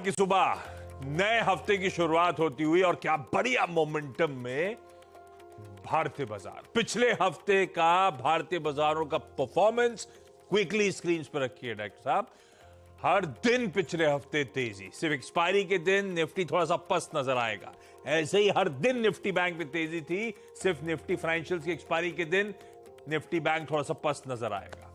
की सुबह नए हफ्ते की शुरुआत होती हुई और क्या बढ़िया मोमेंटम में भारतीय बाजार। पिछले हफ्ते का भारतीय बाजारों का परफॉर्मेंस क्विकली स्क्रीन पर रखिए डॉक्टर साहब। हर दिन पिछले हफ्ते तेजी, सिर्फ एक्सपायरी के दिन निफ्टी थोड़ा सा पस्त नजर आएगा। ऐसे ही हर दिन निफ्टी बैंक में तेजी थी, सिर्फ निफ्टी फाइनेंशियल्स की एक्सपायरी के दिन निफ्टी बैंक थोड़ा सा पस्त नजर आएगा,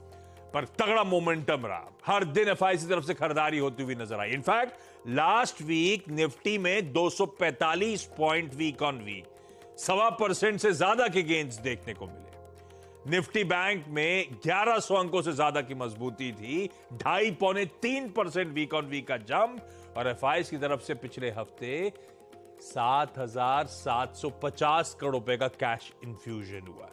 पर तगड़ा मोमेंटम रहा। हर दिन एफआईसी तरफ से खरीदारी होती हुई नजर आई। इनफैक्ट लास्ट वीक निफ्टी में 245 पॉइंट वीक ऑन वीक 1.25% से ज्यादा के गेन्स देखने को मिले। निफ्टी बैंक में 1100 अंकों से ज्यादा की मजबूती थी, 2.5-3% वीक ऑन वीक का जंप। और एफआईसी की तरफ से पिछले हफ्ते 7,750 करोड़ रुपए का कैश इन्फ्यूजन हुआ है।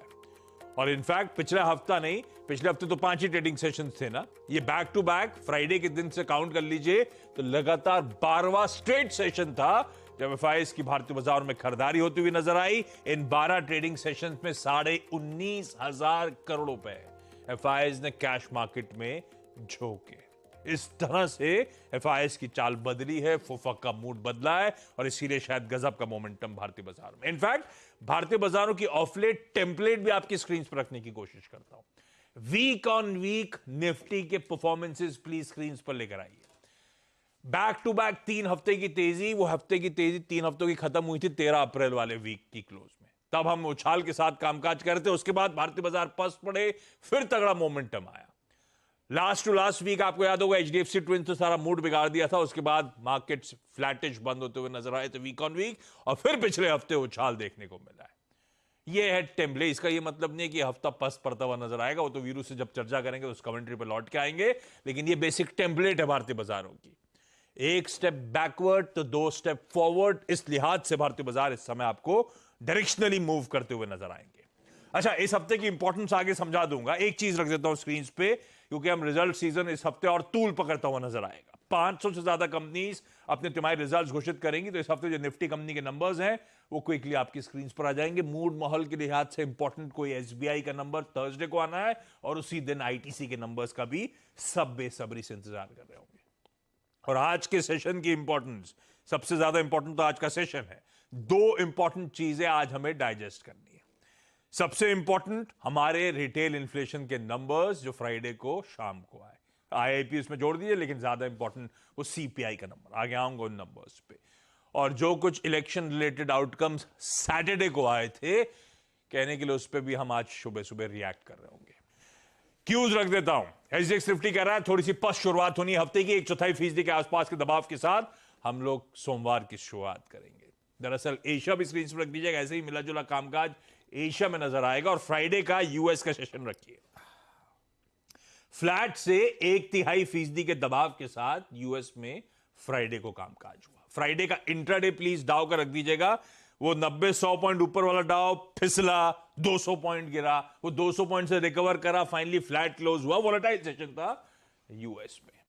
और इनफैक्ट पिछला हफ्ता नहीं, पिछले हफ्ते तो 5 ही ट्रेडिंग सेशंस थे ना, ये बैक टू बैक फ्राइडे के दिन से काउंट कर लीजिए तो लगातार 12वां स्ट्रेट सेशन था जब एफआईएस की भारतीय बाजार में खरीदारी होती हुई नजर आई। इन 12 ट्रेडिंग सेशंस में 19,500 करोड़ रुपए एफआईएस ने कैश मार्केट में झोंके। इस तरह से एफआईएस की चाल बदली है, फुफक का मूड बदला है और इसीलिए शायद गजब का मोमेंटम भारतीय बाजार में। इनफैक्ट भारतीय बाजारों की ऑफलेट टेम्पलेट भी आपकी स्क्रीन पर रखने की कोशिश करता हूं। वीक ऑन वीक निफ्टी के परफॉर्मेंसेस प्लीज स्क्रीन पर लेकर आइए। बैक टू बैक 3 हफ्ते की तेजी, वो हफ्ते की तेजी 3 हफ्तों की खत्म हुई थी 13 अप्रैल वाले वीक की क्लोज में। तब हम उछाल के साथ कामकाज करते, उसके बाद भारतीय बाजार पस्त पड़े, फिर तगड़ा मोमेंटम आया। लास्ट टू लास्ट वीक आपको याद होगा एचडीएफसी ट्विंस तो सारा मूड बिगाड़ दिया था, उसके बाद मार्केट्स फ्लैटिश बंद होते हुए नजर आए थे वीक ऑन वीक, और फिर पिछले हफ्ते उछाल देखने को मिला है। ये है टेम्पलेट। इसका ये मतलब नहीं है कि हफ्ता पस्त पड़ता हुआ नजर आएगा, वो तो वीरू से जब चर्चा करेंगे तो उस कमेंट्री पर लौट के आएंगे, लेकिन ये बेसिक टेम्पलेट है भारतीय बाजारों की। एक स्टेप बैकवर्ड तो 2 स्टेप फॉरवर्ड, इस लिहाज से भारतीय बाजार इस समय आपको डायरेक्शनली मूव करते हुए नजर आएंगे। अच्छा, इस हफ्ते की इंपॉर्टेंस आगे समझा दूंगा, एक चीज रख देता हूं स्क्रीन पे, क्योंकि हम रिजल्ट सीजन इस हफ्ते और तूल पकड़ता हुआ नजर आएगा। 500 से ज्यादा कंपनीज अपने तिमाही रिजल्ट्स घोषित करेंगी, तो इस हफ्ते जो निफ्टी कंपनी के नंबर्स हैं वो क्विकली आपकी स्क्रीन पर आ जाएंगे। मूड माहौल के लिहाज से इंपॉर्टेंट कोई एसबीआई का नंबर थर्सडे को आना है, और उसी दिन आईटीसी के नंबर्स का भी सब बेसब्री से इंतजार कर रहे होंगे। और आज के सेशन की इंपॉर्टेंस, सबसे ज्यादा इंपॉर्टेंट तो आज का सेशन है। 2 इंपॉर्टेंट चीजें आज हमें डाइजेस्ट करनी है। सबसे इंपॉर्टेंट हमारे रिटेल इन्फ्लेशन के नंबर्स जो फ्राइडे को शाम को आए, आईआईपी उसमें जोड़ दीजिए, लेकिन ज्यादा इंपॉर्टेंट वो सीपीआई का नंबर। आगे आऊंगा उन नंबर्स पे। और जो कुछ इलेक्शन रिलेटेड आउटकम्स सैटरडे को आए थे कहने के लिए, उस पर भी हम आज सुबह सुबह रिएक्ट कर रहे होंगे। क्यूज रख देता हूं। एसडीएक्स निफ्टी कह रहा है थोड़ी सी पस्त शुरुआत होनी है हफ्ते की, 1/4% के आसपास के दबाव के साथ हम लोग सोमवार की शुरुआत करेंगे। दरअसल एशिया भी स्क्रीन पर रख दीजिएगा, ऐसे ही मिला जुला कामकाज एशिया में नजर आएगा। और फ्राइडे का यूएस का सेशन रखिए, फ्लैट से 1/3% के दबाव के साथ यूएस में फ्राइडे को कामकाज हुआ। फ्राइडे का इंट्राडे प्लीज डाउ का रख दीजिएगा। वो 90-100 पॉइंट ऊपर वाला डाउ फिसला, 200 पॉइंट गिरा, वो 200 पॉइंट से रिकवर करा, फाइनली फ्लैट क्लोज हुआ। वोलेटाइल सेशन था यूएस में।